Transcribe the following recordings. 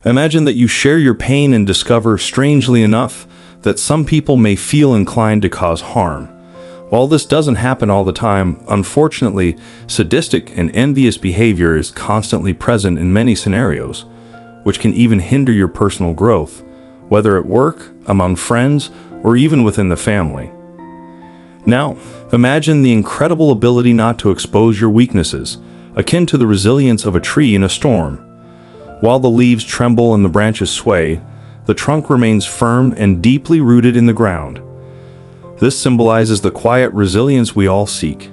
Imagine that you share your pain and discover, strangely enough, that some people may feel inclined to cause harm. While this doesn't happen all the time, unfortunately, sadistic and envious behavior is constantly present in many scenarios, which can even hinder your personal growth, whether at work, among friends, or even within the family. Now, imagine the incredible ability not to expose your weaknesses, akin to the resilience of a tree in a storm. While the leaves tremble and the branches sway, the trunk remains firm and deeply rooted in the ground. This symbolizes the quiet resilience we all seek.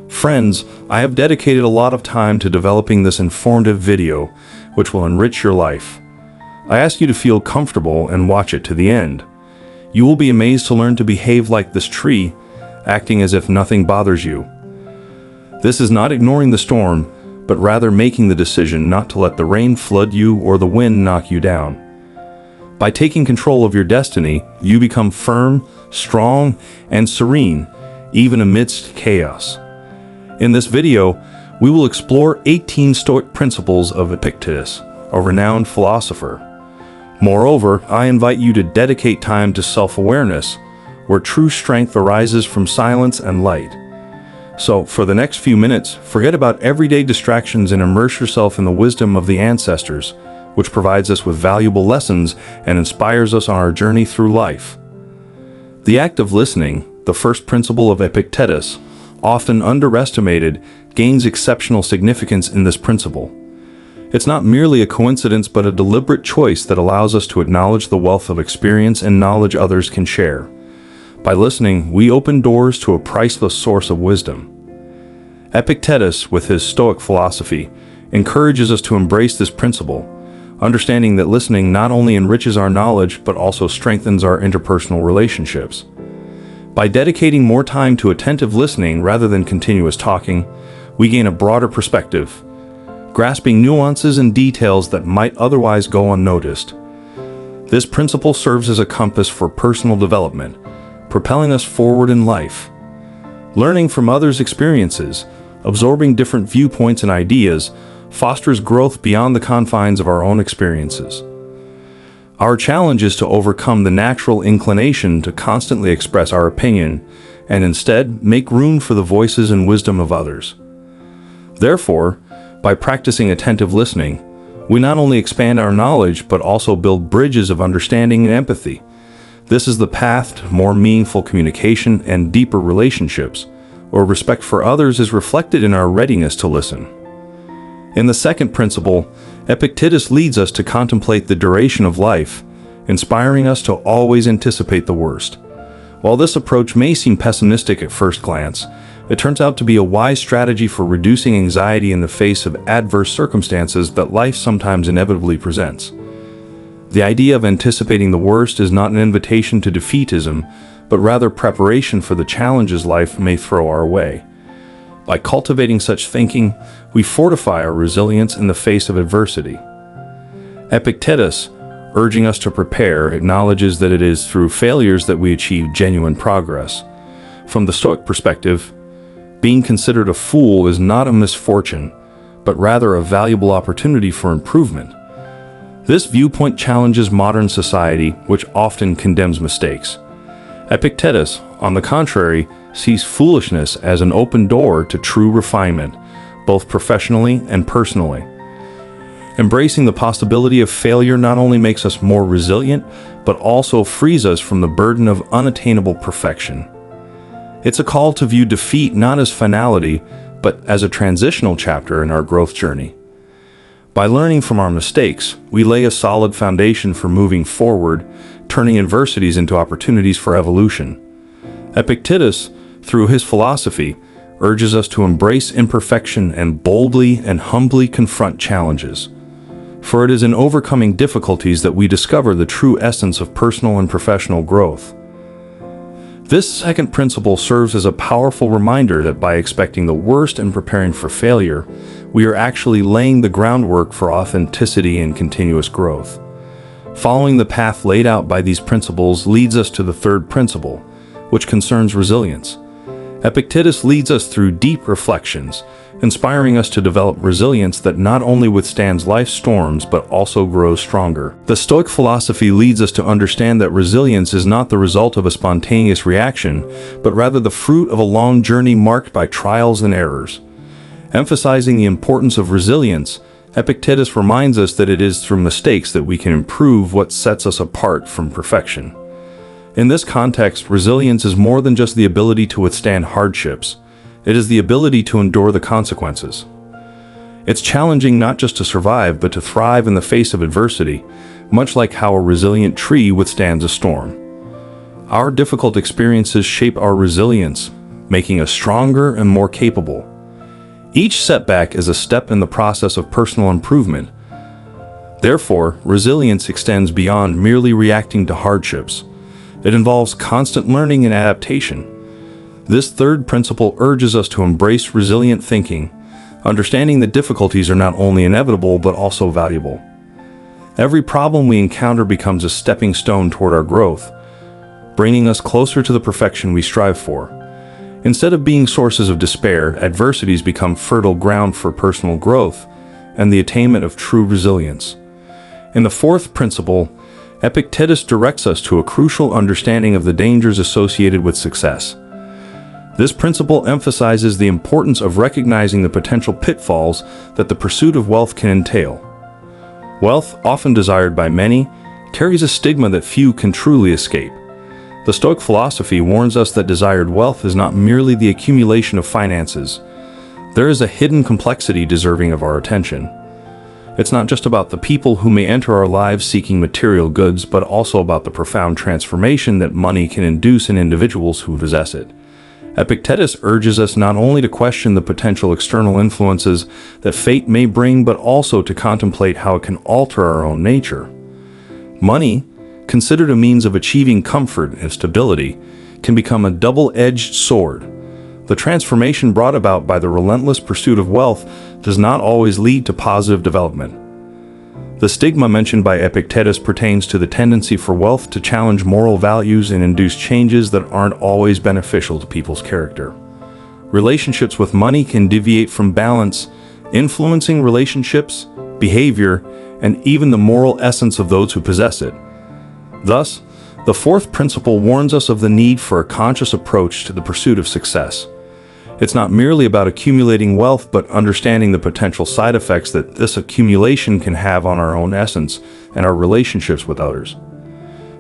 Friends, I have dedicated a lot of time to developing this informative video, which will enrich your life. I ask you to feel comfortable and watch it to the end. You will be amazed to learn to behave like this tree, acting as if nothing bothers you. This is not ignoring the storm, but rather making the decision not to let the rain flood you or the wind knock you down. By taking control of your destiny, you become firm, strong, and serene, even amidst chaos. In this video, we will explore 18 Stoic principles of Epictetus, a renowned philosopher. Moreover, I invite you to dedicate time to self-awareness, where true strength arises from silence and light. So, for the next few minutes, forget about everyday distractions and immerse yourself in the wisdom of the ancestors, which provides us with valuable lessons and inspires us on our journey through life. The act of listening, the first principle of Epictetus, often underestimated, gains exceptional significance in this principle. It's not merely a coincidence but a deliberate choice that allows us to acknowledge the wealth of experience and knowledge others can share. By listening, we open doors to a priceless source of wisdom. Epictetus, with his Stoic philosophy, encourages us to embrace this principle, understanding that listening not only enriches our knowledge but also strengthens our interpersonal relationships. By dedicating more time to attentive listening rather than continuous talking, we gain a broader perspective, grasping nuances and details that might otherwise go unnoticed. This principle serves as a compass for personal development, propelling us forward in life. Learning from others' experiences, absorbing different viewpoints and ideas, fosters growth beyond the confines of our own experiences. Our challenge is to overcome the natural inclination to constantly express our opinion and instead make room for the voices and wisdom of others. Therefore, by practicing attentive listening, we not only expand our knowledge but also build bridges of understanding and empathy. This is the path to more meaningful communication and deeper relationships, where respect for others is reflected in our readiness to listen. In the second principle, Epictetus leads us to contemplate the duration of life, inspiring us to always anticipate the worst. While this approach may seem pessimistic at first glance, it turns out to be a wise strategy for reducing anxiety in the face of adverse circumstances that life sometimes inevitably presents. The idea of anticipating the worst is not an invitation to defeatism, but rather preparation for the challenges life may throw our way. By cultivating such thinking, we fortify our resilience in the face of adversity. Epictetus, urging us to prepare, acknowledges that it is through failures that we achieve genuine progress. From the Stoic perspective, being considered a fool is not a misfortune, but rather a valuable opportunity for improvement. This viewpoint challenges modern society, which often condemns mistakes. Epictetus, on the contrary, sees foolishness as an open door to true refinement, both professionally and personally. Embracing the possibility of failure not only makes us more resilient, but also frees us from the burden of unattainable perfection. It's a call to view defeat not as finality, but as a transitional chapter in our growth journey. By learning from our mistakes, we lay a solid foundation for moving forward, turning adversities into opportunities for evolution. Epictetus, through his philosophy, urges us to embrace imperfection and boldly and humbly confront challenges. For it is in overcoming difficulties that we discover the true essence of personal and professional growth. This second principle serves as a powerful reminder that by expecting the worst and preparing for failure, we are actually laying the groundwork for authenticity and continuous growth. Following the path laid out by these principles leads us to the third principle, which concerns resilience. Epictetus leads us through deep reflections, inspiring us to develop resilience that not only withstands life's storms but also grows stronger. The Stoic philosophy leads us to understand that resilience is not the result of a spontaneous reaction, but rather the fruit of a long journey marked by trials and errors. Emphasizing the importance of resilience, Epictetus reminds us that it is through mistakes that we can improve what sets us apart from perfection. In this context, resilience is more than just the ability to withstand hardships. It is the ability to endure the consequences. It's challenging not just to survive, but to thrive in the face of adversity, much like how a resilient tree withstands a storm. Our difficult experiences shape our resilience, making us stronger and more capable. Each setback is a step in the process of personal improvement. Therefore, resilience extends beyond merely reacting to hardships. It involves constant learning and adaptation. This third principle urges us to embrace resilient thinking, understanding that difficulties are not only inevitable but also valuable. Every problem we encounter becomes a stepping stone toward our growth, bringing us closer to the perfection we strive for. Instead of being sources of despair, adversities become fertile ground for personal growth and the attainment of true resilience. In the fourth principle, Epictetus directs us to a crucial understanding of the dangers associated with success. This principle emphasizes the importance of recognizing the potential pitfalls that the pursuit of wealth can entail. Wealth, often desired by many, carries a stigma that few can truly escape. The Stoic philosophy warns us that desired wealth is not merely the accumulation of finances. There is a hidden complexity deserving of our attention. It's not just about the people who may enter our lives seeking material goods, but also about the profound transformation that money can induce in individuals who possess it. Epictetus urges us not only to question the potential external influences that fate may bring, but also to contemplate how it can alter our own nature. Money, considered a means of achieving comfort and stability, can become a double-edged sword. The transformation brought about by the relentless pursuit of wealth does not always lead to positive development. The stigma mentioned by Epictetus pertains to the tendency for wealth to challenge moral values and induce changes that aren't always beneficial to people's character. Relationships with money can deviate from balance, influencing relationships, behavior, and even the moral essence of those who possess it. Thus, the fourth principle warns us of the need for a conscious approach to the pursuit of success. It's not merely about accumulating wealth, but understanding the potential side effects that this accumulation can have on our own essence and our relationships with others.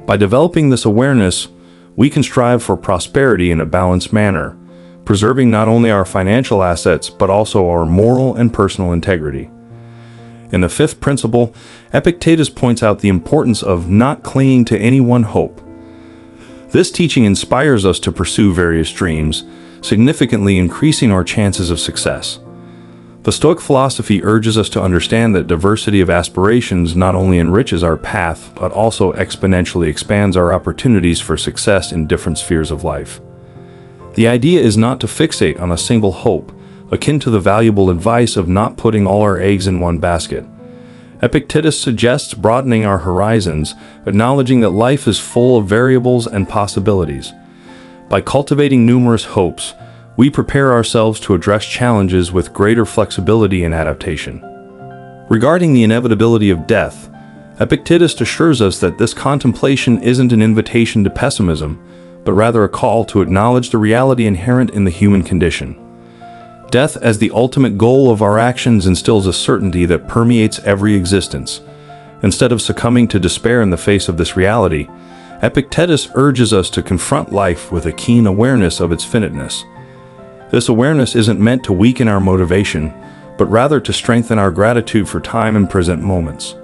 By developing this awareness, we can strive for prosperity in a balanced manner, preserving not only our financial assets, but also our moral and personal integrity. In the fifth principle, Epictetus points out the importance of not clinging to any one hope. This teaching inspires us to pursue various dreams, significantly increasing our chances of success. The Stoic philosophy urges us to understand that diversity of aspirations not only enriches our path, but also exponentially expands our opportunities for success in different spheres of life. The idea is not to fixate on a single hope, akin to the valuable advice of not putting all our eggs in one basket. Epictetus suggests broadening our horizons, acknowledging that life is full of variables and possibilities. By cultivating numerous hopes, we prepare ourselves to address challenges with greater flexibility and adaptation. Regarding the inevitability of death, Epictetus assures us that this contemplation isn't an invitation to pessimism, but rather a call to acknowledge the reality inherent in the human condition. Death as the ultimate goal of our actions instills a certainty that permeates every existence. Instead of succumbing to despair in the face of this reality, Epictetus urges us to confront life with a keen awareness of its finiteness. This awareness isn't meant to weaken our motivation, but rather to strengthen our gratitude for time and present moments.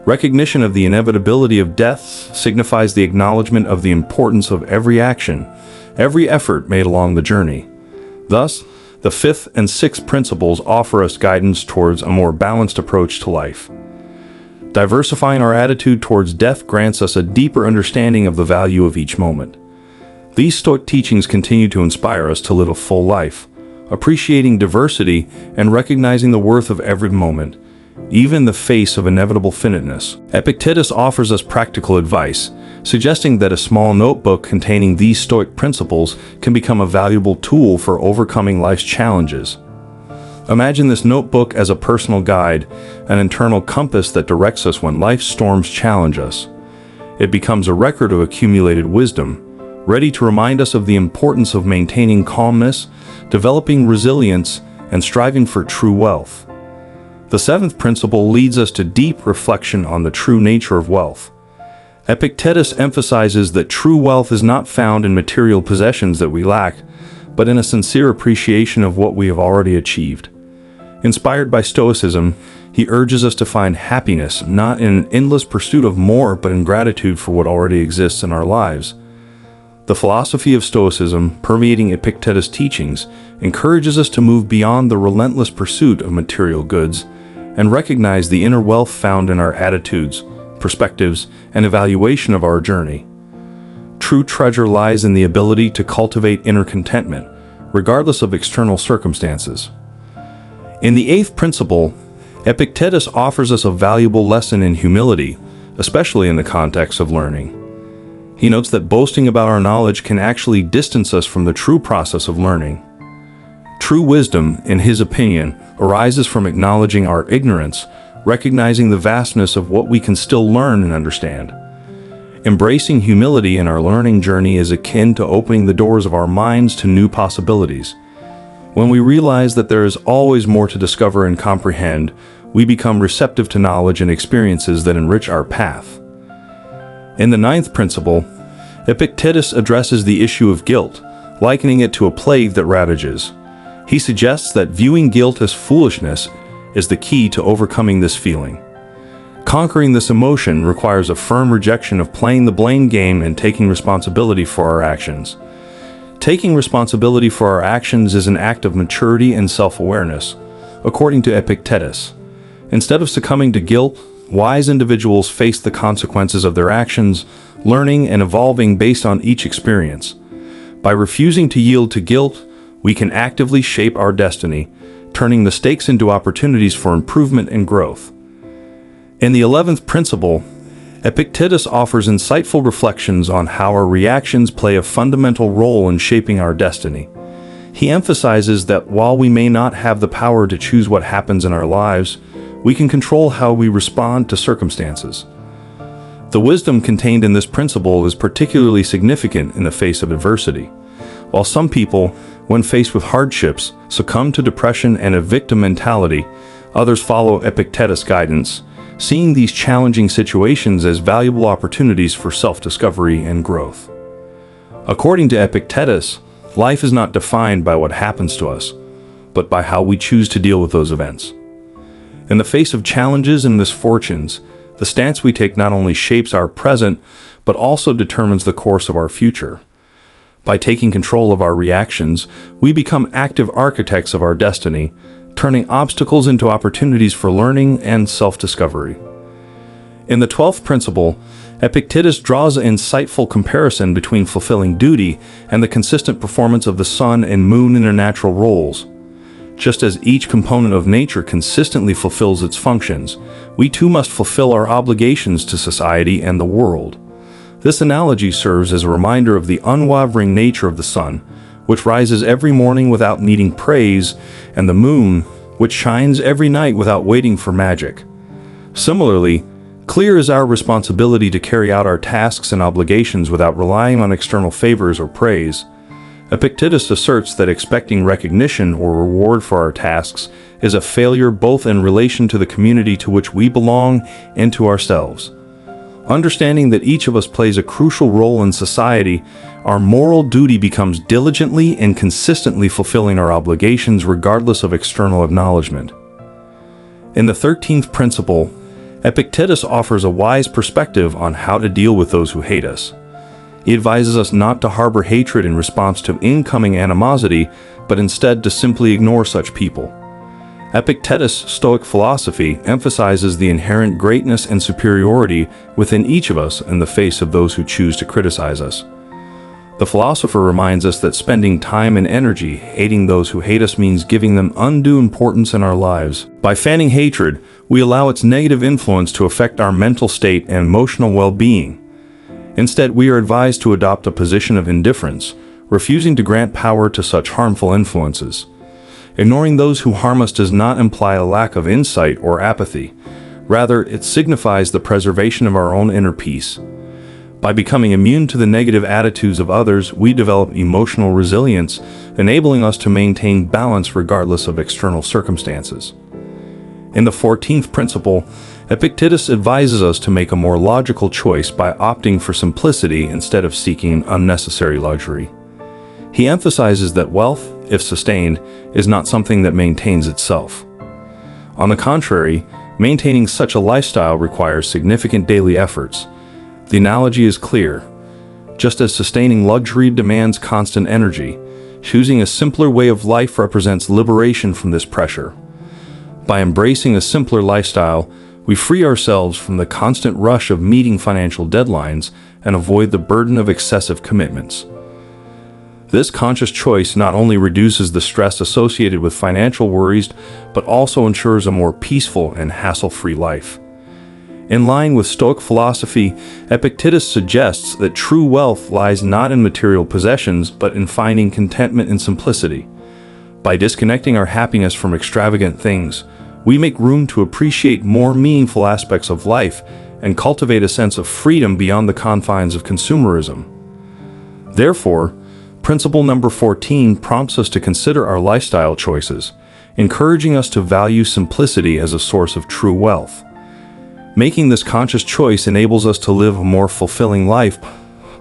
Recognition of the inevitability of death signifies the acknowledgement of the importance of every action, every effort made along the journey. Thus, the fifth and sixth principles offer us guidance towards a more balanced approach to life. Diversifying our attitude towards death grants us a deeper understanding of the value of each moment. These Stoic teachings continue to inspire us to live a full life, appreciating diversity and recognizing the worth of every moment, even in the face of inevitable finiteness. Epictetus offers us practical advice, suggesting that a small notebook containing these Stoic principles can become a valuable tool for overcoming life's challenges. Imagine this notebook as a personal guide, an internal compass that directs us when life's storms challenge us. It becomes a record of accumulated wisdom, ready to remind us of the importance of maintaining calmness, developing resilience, and striving for true wealth. The seventh principle leads us to deep reflection on the true nature of wealth. Epictetus emphasizes that true wealth is not found in material possessions that we lack, but in a sincere appreciation of what we have already achieved. Inspired by Stoicism, he urges us to find happiness not in an endless pursuit of more, but in gratitude for what already exists in our lives. The philosophy of Stoicism, permeating Epictetus' teachings, encourages us to move beyond the relentless pursuit of material goods and recognize the inner wealth found in our attitudes, perspectives, and evaluation of our journey. True treasure lies in the ability to cultivate inner contentment, regardless of external circumstances. In the eighth principle, Epictetus offers us a valuable lesson in humility, especially in the context of learning. He notes that boasting about our knowledge can actually distance us from the true process of learning. True wisdom, in his opinion, arises from acknowledging our ignorance, recognizing the vastness of what we can still learn and understand. Embracing humility in our learning journey is akin to opening the doors of our minds to new possibilities. When we realize that there is always more to discover and comprehend, we become receptive to knowledge and experiences that enrich our path. In the ninth principle, Epictetus addresses the issue of guilt, likening it to a plague that ravages. He suggests that viewing guilt as foolishness is the key to overcoming this feeling. Conquering this emotion requires a firm rejection of playing the blame game and taking responsibility for our actions. Taking responsibility for our actions is an act of maturity and self-awareness, according to Epictetus. Instead of succumbing to guilt, wise individuals face the consequences of their actions, learning and evolving based on each experience. By refusing to yield to guilt, we can actively shape our destiny, turning mistakes into opportunities for improvement and growth. In the 11th principle, Epictetus offers insightful reflections on how our reactions play a fundamental role in shaping our destiny. He emphasizes that while we may not have the power to choose what happens in our lives, we can control how we respond to circumstances. The wisdom contained in this principle is particularly significant in the face of adversity. While some people, when faced with hardships, succumb to depression and a victim mentality, others follow Epictetus' guidance, seeing these challenging situations as valuable opportunities for self-discovery and growth. According to Epictetus, life is not defined by what happens to us, but by how we choose to deal with those events. In the face of challenges and misfortunes, the stance we take not only shapes our present, but also determines the course of our future. By taking control of our reactions, we become active architects of our destiny, turning obstacles into opportunities for learning and self-discovery. In the 12th principle, Epictetus draws an insightful comparison between fulfilling duty and the consistent performance of the sun and moon in their natural roles. Just as each component of nature consistently fulfills its functions, we too must fulfill our obligations to society and the world. This analogy serves as a reminder of the unwavering nature of the sun, which rises every morning without needing praise, and the moon, which shines every night without waiting for magic. Similarly, clear is our responsibility to carry out our tasks and obligations without relying on external favors or praise. Epictetus asserts that expecting recognition or reward for our tasks is a failure both in relation to the community to which we belong and to ourselves. Understanding that each of us plays a crucial role in society, our moral duty becomes diligently and consistently fulfilling our obligations regardless of external acknowledgement. In the 13th principle, Epictetus offers a wise perspective on how to deal with those who hate us. He advises us not to harbor hatred in response to incoming animosity, but instead to simply ignore such people. Epictetus' Stoic philosophy emphasizes the inherent greatness and superiority within each of us in the face of those who choose to criticize us. The philosopher reminds us that spending time and energy hating those who hate us means giving them undue importance in our lives. By fanning hatred, we allow its negative influence to affect our mental state and emotional well-being. Instead, we are advised to adopt a position of indifference, refusing to grant power to such harmful influences. Ignoring those who harm us does not imply a lack of insight or apathy. Rather, it signifies the preservation of our own inner peace. By becoming immune to the negative attitudes of others, we develop emotional resilience, enabling us to maintain balance regardless of external circumstances. In the 14th principle, Epictetus advises us to make a more logical choice by opting for simplicity instead of seeking unnecessary luxury. He emphasizes that wealth, if sustained, is not something that maintains itself. On the contrary, maintaining such a lifestyle requires significant daily efforts. The analogy is clear. Just as sustaining luxury demands constant energy, choosing a simpler way of life represents liberation from this pressure. By embracing a simpler lifestyle, we free ourselves from the constant rush of meeting financial deadlines and avoid the burden of excessive commitments. This conscious choice not only reduces the stress associated with financial worries, but also ensures a more peaceful and hassle-free life. In line with Stoic philosophy, Epictetus suggests that true wealth lies not in material possessions, but in finding contentment in simplicity. By disconnecting our happiness from extravagant things, we make room to appreciate more meaningful aspects of life and cultivate a sense of freedom beyond the confines of consumerism. Therefore, principle number 14 prompts us to consider our lifestyle choices, encouraging us to value simplicity as a source of true wealth. Making this conscious choice enables us to live a more fulfilling life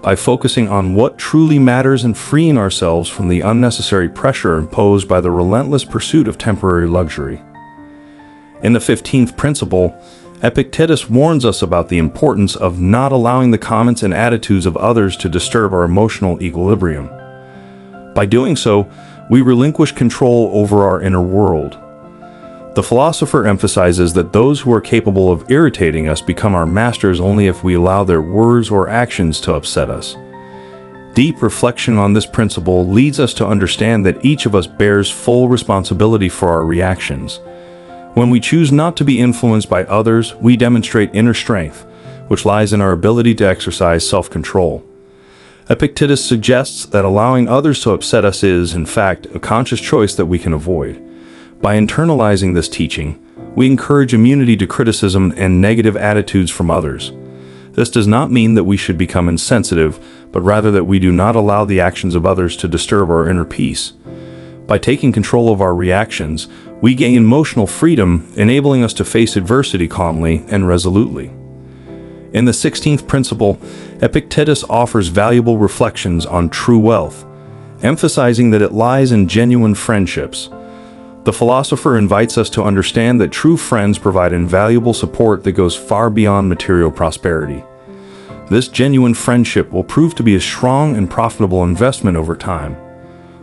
by focusing on what truly matters and freeing ourselves from the unnecessary pressure imposed by the relentless pursuit of temporary luxury. In the 15th principle, Epictetus warns us about the importance of not allowing the comments and attitudes of others to disturb our emotional equilibrium. By doing so, we relinquish control over our inner world. The philosopher emphasizes that those who are capable of irritating us become our masters only if we allow their words or actions to upset us. Deep reflection on this principle leads us to understand that each of us bears full responsibility for our reactions. When we choose not to be influenced by others, we demonstrate inner strength, which lies in our ability to exercise self-control. Epictetus suggests that allowing others to upset us is, in fact, a conscious choice that we can avoid. By internalizing this teaching, we encourage immunity to criticism and negative attitudes from others. This does not mean that we should become insensitive, but rather that we do not allow the actions of others to disturb our inner peace. By taking control of our reactions, we gain emotional freedom, enabling us to face adversity calmly and resolutely. In the 16th principle, Epictetus offers valuable reflections on true wealth, emphasizing that it lies in genuine friendships. The philosopher invites us to understand that true friends provide invaluable support that goes far beyond material prosperity. This genuine friendship will prove to be a strong and profitable investment over time.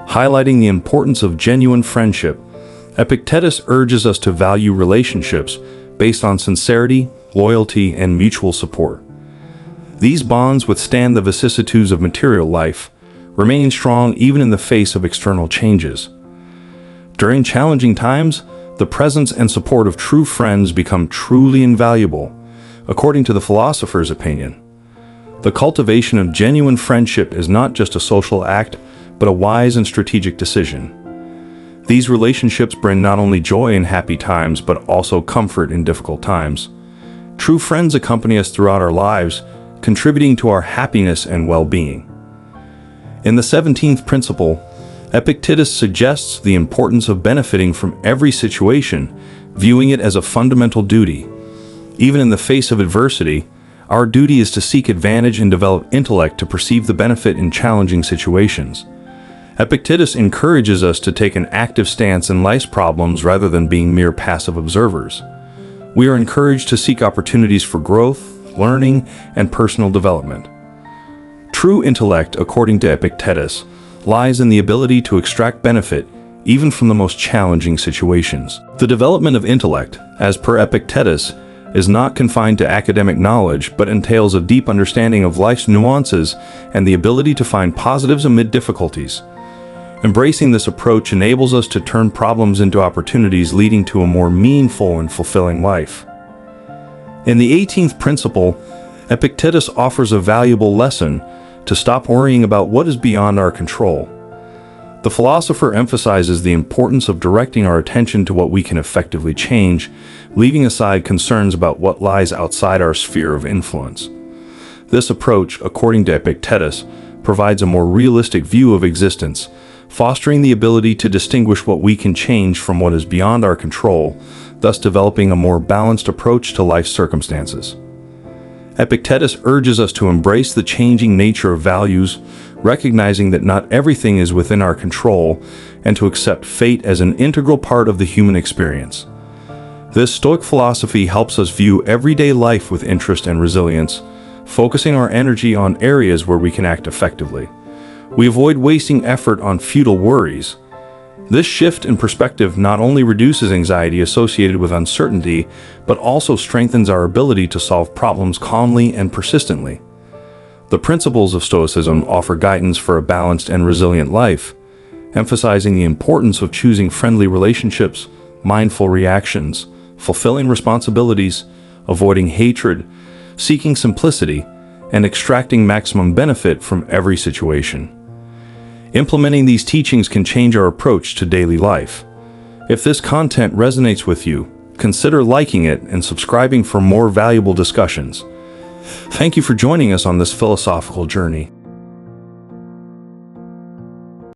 Highlighting the importance of genuine friendship, Epictetus urges us to value relationships based on sincerity, loyalty, and mutual support. These bonds withstand the vicissitudes of material life, remaining strong even in the face of external changes. During challenging times, the presence and support of true friends become truly invaluable, according to the philosopher's opinion. The cultivation of genuine friendship is not just a social act, but a wise and strategic decision. These relationships bring not only joy in happy times, but also comfort in difficult times. True friends accompany us throughout our lives, contributing to our happiness and well-being. In the 17th principle, Epictetus suggests the importance of benefiting from every situation, viewing it as a fundamental duty. Even in the face of adversity, our duty is to seek advantage and develop intellect to perceive the benefit in challenging situations. Epictetus encourages us to take an active stance in life's problems rather than being mere passive observers. We are encouraged to seek opportunities for growth, learning, and personal development. True intellect, according to Epictetus, lies in the ability to extract benefit even from the most challenging situations. The development of intellect, as per Epictetus, is not confined to academic knowledge, but entails a deep understanding of life's nuances and the ability to find positives amid difficulties. Embracing this approach enables us to turn problems into opportunities, leading to a more meaningful and fulfilling life. In the 18th principle, Epictetus offers a valuable lesson: to stop worrying about what is beyond our control. The philosopher emphasizes the importance of directing our attention to what we can effectively change, leaving aside concerns about what lies outside our sphere of influence. This approach, according to Epictetus, provides a more realistic view of existence, fostering the ability to distinguish what we can change from what is beyond our control, thus developing a more balanced approach to life's circumstances. Epictetus urges us to embrace the changing nature of values, recognizing that not everything is within our control, and to accept fate as an integral part of the human experience. This Stoic philosophy helps us view everyday life with interest and resilience, focusing our energy on areas where we can act effectively. We avoid wasting effort on futile worries. This shift in perspective not only reduces anxiety associated with uncertainty, but also strengthens our ability to solve problems calmly and persistently. The principles of Stoicism offer guidance for a balanced and resilient life, emphasizing the importance of choosing friendly relationships, mindful reactions, fulfilling responsibilities, avoiding hatred, seeking simplicity, and extracting maximum benefit from every situation. Implementing these teachings can change our approach to daily life. If this content resonates with you, consider liking it and subscribing for more valuable discussions. Thank you for joining us on this philosophical journey.